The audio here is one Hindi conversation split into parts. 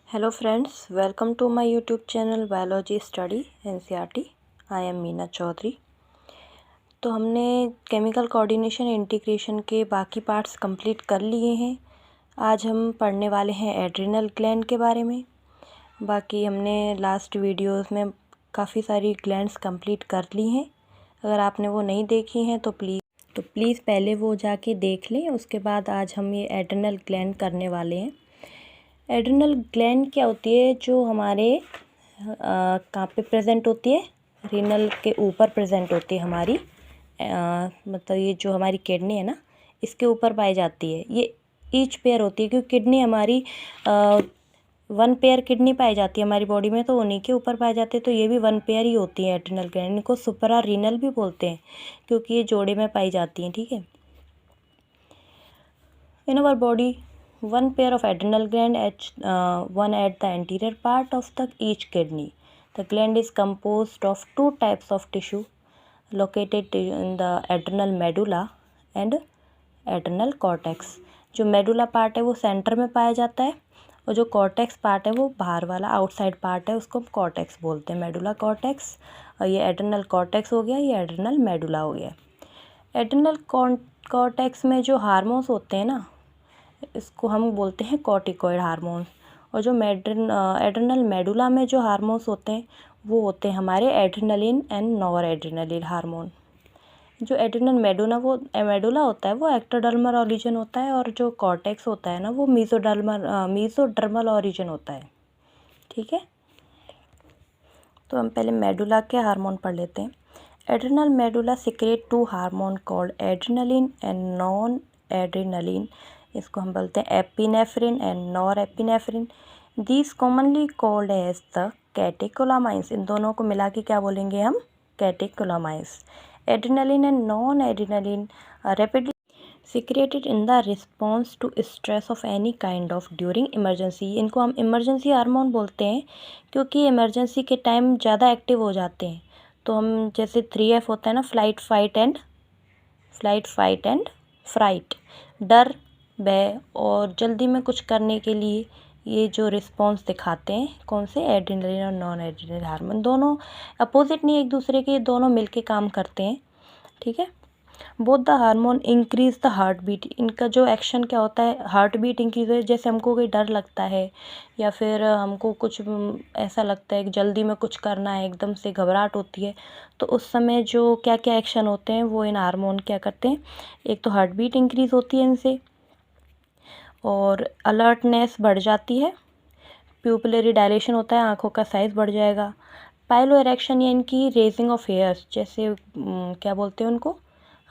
Hello friends, welcome to my YouTube channel Biology Study NCERT. I am Meena Chaudhary. तो हमने केमिकल कोऑर्डिनेशन इंटीग्रेशन के बाकी पार्ट्स कंप्लीट कर लिए हैं। आज हम पढ़ने वाले हैं एड्रिनल ग्लैंड के बारे में। बाकी हमने लास्ट वीडियोस में काफ़ी सारी ग्लैंड्स कंप्लीट कर ली हैं। अगर आपने वो नहीं देखी हैं तो प्लीज़ पहले वो जाके देख लें। उसके बाद आज हम ये एड्रिनल ग्लैंड करने वाले हैं। एड्रिनल ग्लैंड क्या होती है? जो हमारे कहाँ पे प्रेजेंट होती है? रीनल के ऊपर प्रेजेंट होती है हमारी, मतलब ये जो हमारी किडनी है ना, इसके ऊपर पाई जाती है। ये ईच पेयर होती है क्योंकि किडनी हमारी 1 पेयर किडनी पाई जाती है हमारी बॉडी में, तो उन्हीं के ऊपर पाए जाते हैं। तो ये भी 1 पेयर ही होती है एड्रिनल ग्लैंड। इनको सुपरा रीनल भी बोलते हैं क्योंकि ये जोड़े में पाई जाती हैं। ठीक है। In our body one pair of adrenal gland one at the anterior part of each kidney. The gland is composed of 2 types of tissue located in the adrenal medulla and adrenal cortex. जो मेडुला पार्ट है वो सेंटर में पाया जाता है और जो कॉर्टेक्स पार्ट है वो बाहर वाला आउटसाइड पार्ट है, उसको हम कॉर्टेक्स बोलते हैं, मेडुला कॉर्टेक्स। और ये एड्रेनल कॉर्टेक्स हो गया, ये एड्रेनल मेडुला हो गया। एड्रेनल कॉर्टेक्स में जो हार्मोन्स होते हैं ना, इसको हम बोलते हैं कॉर्टिकॉइड हार्मोन्स। और जो एड्रेनल मेडुला में जो हार्मोन्स होते हैं वो होते हैं हमारे adrenaline and nor adrenaline hormone. जो एड्रेनल मेडुला होता है वो एक्टोडर्मल ओरिजिन होता है और जो कॉर्टेक्स होता है ना वो मीसोडर्मल ओरिजिन होता है। ठीक है। तो हम पहले मेडुला के हार्मोन पढ़ लेते हैं। Adrenal medulla secrete 2 hormone called adrenaline and non adrenaline. इसको हम बोलते हैं epinephrine and nor epinephrine. These commonly called as the catecholamines. इन दोनों को मिला के क्या बोलेंगे हम? Catecholamines. Adrenaline and non adrenaline rapidly secreted in the response to stress of any kind of during emergency. इनको हम इमरजेंसी हार्मोन बोलते हैं क्योंकि इमरजेंसी के टाइम ज़्यादा एक्टिव हो जाते हैं। तो हम जैसे 3F होता है ना, फ्लाइट फाइट एंड फ्राइट, डर, भय और जल्दी में कुछ करने के लिए ये जो रिस्पॉन्स दिखाते हैं, कौन से? एड्रेनलिन और नॉन एड्रेनलिन हार्मोन। दोनों अपोजिट नहीं एक दूसरे के, दोनों मिलके काम करते हैं। ठीक है। Both the hormone increase the heart beat. इनका जो एक्शन क्या होता है? हार्ट बीट इंक्रीज हो। जैसे हमको कोई डर लगता है या फिर हमको कुछ ऐसा लगता है कि जल्दी में कुछ करना है, एकदम से घबराहट होती है, तो उस समय जो क्या क्या एक्शन होते हैं वो इन हार्मोन क्या करते हैं? एक तो हार्ट बीट इंक्रीज होती है इनसे, और अलर्टनेस बढ़ जाती है, प्यूपिलरी डायलेशन होता है, आँखों का साइज़ बढ़ जाएगा। पाइलो इरेक्शन या इनकी रेजिंग ऑफ हेयर्स, जैसे क्या बोलते हैं उनको?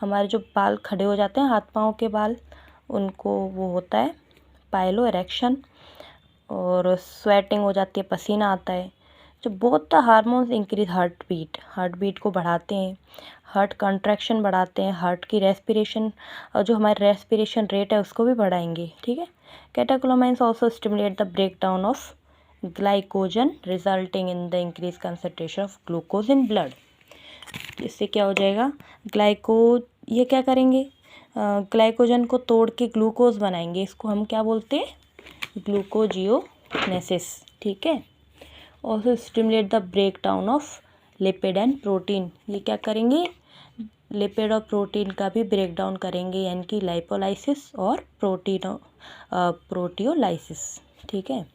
हमारे जो बाल खड़े हो जाते हैं, हाथ पाँव के बाल, उनको वो होता है पाइलो इरेक्शन। और स्वेटिंग हो जाती है, पसीना आता है। जो both the hormones increase heart beat को बढ़ाते हैं, हार्ट कंट्रैक्शन बढ़ाते हैं, हार्ट की रेस्पिरेशन और जो हमारी रेस्पिरेशन रेट है उसको भी बढ़ाएंगे। ठीक है। Catecholamines also stimulate the break down of glycogen resulting in the increase concentration of glucose in blood. इससे क्या हो जाएगा? ये क्या करेंगे? ग्लाइकोजन को तोड़ के ग्लूकोज बनाएंगे। इसको हम क्या बोलते हैं? ग्लूकोजियोनेसिस। ठीक है। Also stimulate the break down of lipid and protein. ये क्या करेंगे? लिपिड और प्रोटीन का भी ब्रेक डाउन करेंगे, यानी कि लाइपोलाइसिस और प्रोटियोलाइसिस। ठीक है।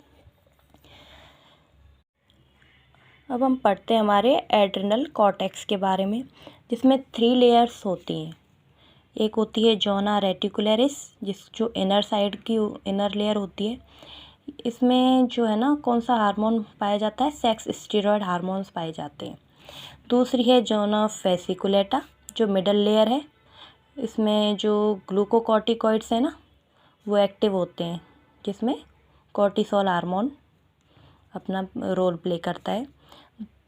अब हम पढ़ते हैं हमारे एड्रेनल कॉर्टेक्स के बारे में, जिसमें 3 लेयर्स होती हैं। एक होती है जोना रेटिकुलरिस, जो इनर लेयर होती है। इसमें जो है ना, कौन सा हार्मोन पाया जाता है? सेक्स स्टेरॉयड हार्मोन्स पाए जाते हैं। दूसरी है जोना फेसिकुलेटा, जो मिडल लेयर है। इसमें जो ग्लूकोकॉर्टिकॉइड्स है ना वो एक्टिव होते हैं, जिसमें कॉर्टिसोल हार्मोन अपना रोल प्ले करता है।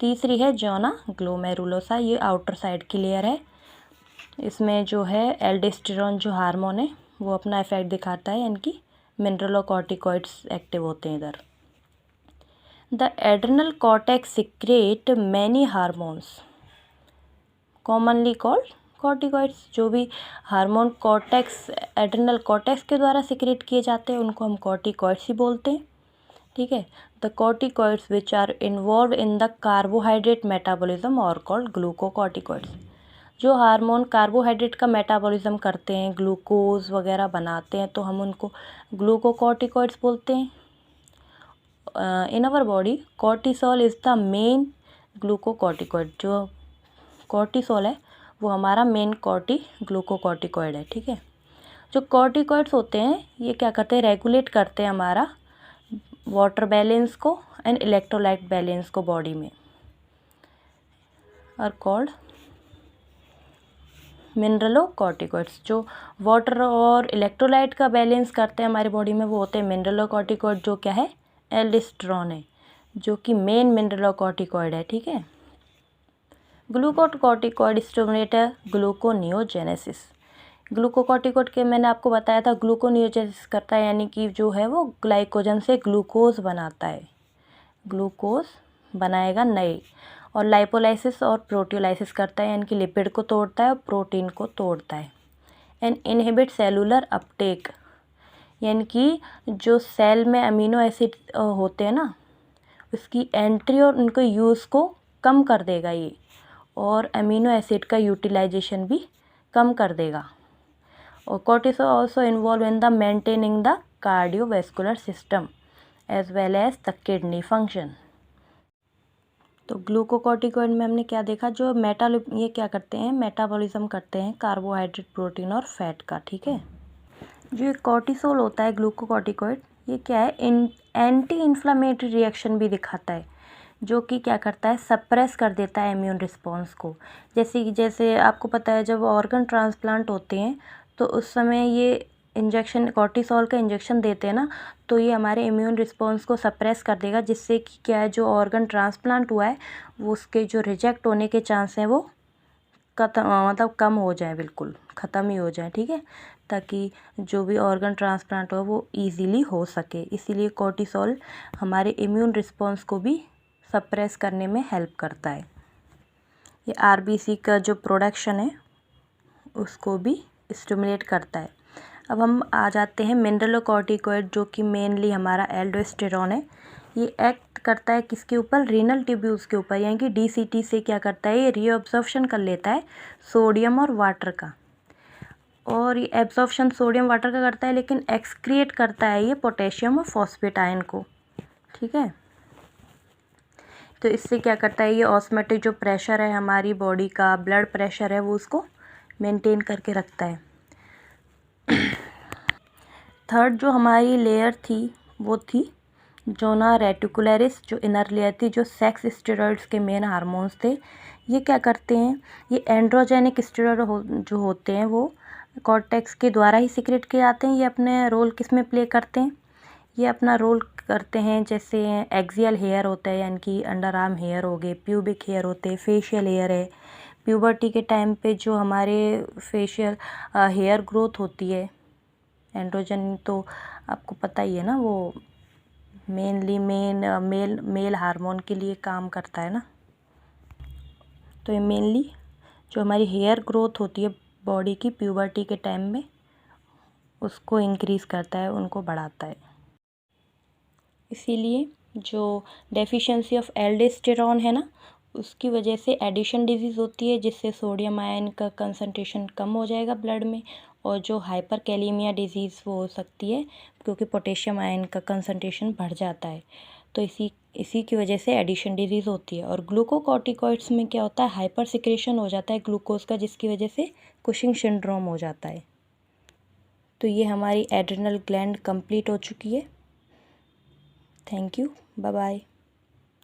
तीसरी है जोना ग्लोमेरुलोसा, ये आउटर साइड की लेयर है। इसमें जो है एल्डोस्टेरोन जो हार्मोन है वो अपना इफेक्ट दिखाता है, यानी कि मिनरलोकॉर्टिकॉइड्स एक्टिव होते हैं इधर। The adrenal cortex secrete many hormones commonly called corticoids. जो भी हार्मोन एड्रेनल कॉर्टेक्स के द्वारा सिक्रेट किए जाते हैं उनको हम कॉर्टिकॉइड्स ही बोलते हैं। ठीक है। The corticoids which are involve in the carbohydrate metabolism और कॉल्ड ग्लूकोकॉर्टिकॉइड्स। जो हार्मोन कार्बोहाइड्रेट का मेटाबॉलिज्म करते हैं, ग्लूकोज वगैरह बनाते हैं, तो हम उनको ग्लूकोकॉर्टिकॉइड्स बोलते हैं। In our body cortisol is the main glucocorticoid. जो कॉर्टिसोल है वो हमारा मेन ग्लूकोकॉर्टिकॉइड है, ठीक है। जो कॉर्टिकॉइड्स होते हैं ये क्या करते हैं, रेगुलेट करते हैं हमारा वाटर बैलेंस को एंड इलेक्ट्रोलाइट बैलेंस को बॉडी में, आर कॉल्ड मिनरलोकॉर्टिकॉइड्स। जो वाटर और इलेक्ट्रोलाइट का बैलेंस करते हैं हमारी बॉडी में वो होते हैं मिनरलोकॉर्टिकॉइड, जो क्या है, एल्डोस्टेरोन है, जो कि मेन मिनरलोकॉर्टिकॉइड है, ठीक है। Glucocorticoid stimulate gluconeogenesis. ग्लूकोकॉर्टिकॉइड के मैंने आपको बताया था ग्लूकोनियोजेनेसिस करता है, यानी कि जो है वो ग्लाइकोजन से ग्लूकोज बनाता है, ग्लूकोज बनाएगा नए। और लाइपोलाइसिस और प्रोटियोलाइसिस करता है, यानी कि लिपिड को तोड़ता है और प्रोटीन को तोड़ता है। एंड इनहिबिट सेलुलर अपटेक, यानी कि जो सेल में अमीनो एसिड होते हैं ना, उसकी एंट्री और उनके यूज़ को कम कर देगा ये, और अमीनो एसिड का यूटिलाइजेशन भी कम कर देगा। और cortisol also involve in the maintaining the cardiovascular system as well as the kidney function. तो ग्लूकोकॉर्टिकॉइड में हमने क्या देखा, जो ये क्या करते हैं, मेटाबॉलिज्म करते हैं कार्बोहाइड्रेट, प्रोटीन और फैट का, ठीक है। जो कॉर्टिसोल होता है ग्लूकोकॉर्टिकॉइड, ये क्या है, एंटी इन्फ्लामेटरी रिएक्शन भी दिखाता है, जो कि क्या करता है, सप्रेस कर देता है इम्यून रिस्पॉन्स को। जैसे आपको पता है जब ऑर्गन ट्रांसप्लांट होते हैं तो उस समय ये इंजेक्शन, कॉर्टिसोल का इंजेक्शन देते हैं ना, तो ये हमारे इम्यून रिस्पॉन्स को सप्रेस कर देगा, जिससे कि क्या है, जो ऑर्गन ट्रांसप्लांट हुआ है वो उसके जो रिजेक्ट होने के चांस हैं वो मतलब कम हो जाए, बिल्कुल ख़त्म ही हो जाए, ठीक है, ताकि जो भी ऑर्गन ट्रांसप्लांट हो वो इजीली हो सके। इसीलिए कॉर्टिसोल हमारे इम्यून रिस्पॉन्स को भी सप्रेस करने में हेल्प करता है। ये आरबीसी का जो प्रोडक्शन है उसको भी स्टिमुलेट करता है। अब हम आ जाते हैं मिनरलोकॉर्टिकॉइड, जो कि मेनली हमारा एल्डोस्टेरोन है। ये एक्ट करता है किसके ऊपर, रीनल ट्यूब्यूल्स के ऊपर, यानी कि डीसीटी से क्या करता है, ये रीअब्जॉर्प्शन कर लेता है सोडियम और वाटर का। और ये एब्जॉर्प्शन सोडियम वाटर का करता है, लेकिन एक्सक्रिएट करता है ये पोटेशियम और फॉस्फेट आयन को, ठीक है। तो इससे क्या करता है, ये ऑस्मोटिक जो प्रेशर है हमारी बॉडी का, ब्लड प्रेशर है, वो उसको मेंटेन करके रखता है। थर्ड जो हमारी लेयर थी वो थी जोना रेटिकुलरिस, जो इनर लेयर थी, जो सेक्स स्टेरॉइड्स के मेन हार्मोन्स थे। ये क्या करते हैं, ये एंड्रोजेनिक स्टेरॉइड जो होते हैं वो कॉर्टेक्स के द्वारा ही सीक्रेट किए जाते हैं। ये अपने रोल किस में प्ले करते हैं, ये अपना रोल करते हैं, जैसे एक्सियल हेयर होता है, यानी कि अंडर आर्म हेयर हो गए, प्यूबिक हेयर होते हैं, फेशियल हेयर है। प्यूबर्टी के टाइम पे जो हमारे फेशियल हेयर ग्रोथ होती है, एंड्रोजन तो आपको पता ही है ना, वो मेनली मेल हार्मोन के लिए काम करता है ना। तो ये मेनली जो हमारी हेयर ग्रोथ होती है बॉडी की प्यूबर्टी के टाइम में, उसको इंक्रीज़ करता है, उनको बढ़ाता है। इसीलिए जो डेफिशिएंसी ऑफ एल्डोस्टेरोन है ना, उसकी वजह से एडिशन डिजीज़ होती है, जिससे सोडियम आयन का कंसंट्रेशन कम हो जाएगा ब्लड में, और जो हाइपरकैलेमिया डिजीज़ वो हो सकती है क्योंकि पोटेशियम आयन का कंसंट्रेशन बढ़ जाता है। तो इसी की वजह से एडिशन डिजीज़ होती है। और ग्लूकोकॉर्टिकॉइड्स में क्या होता है, हाइपर सिक्रेशन हो जाता है ग्लूकोज का, जिसकी वजह से कुशिंग सिंड्रोम हो जाता है। तो ये हमारी एड्रिनल ग्लैंड कंप्लीट हो चुकी है। Thank you, bye bye.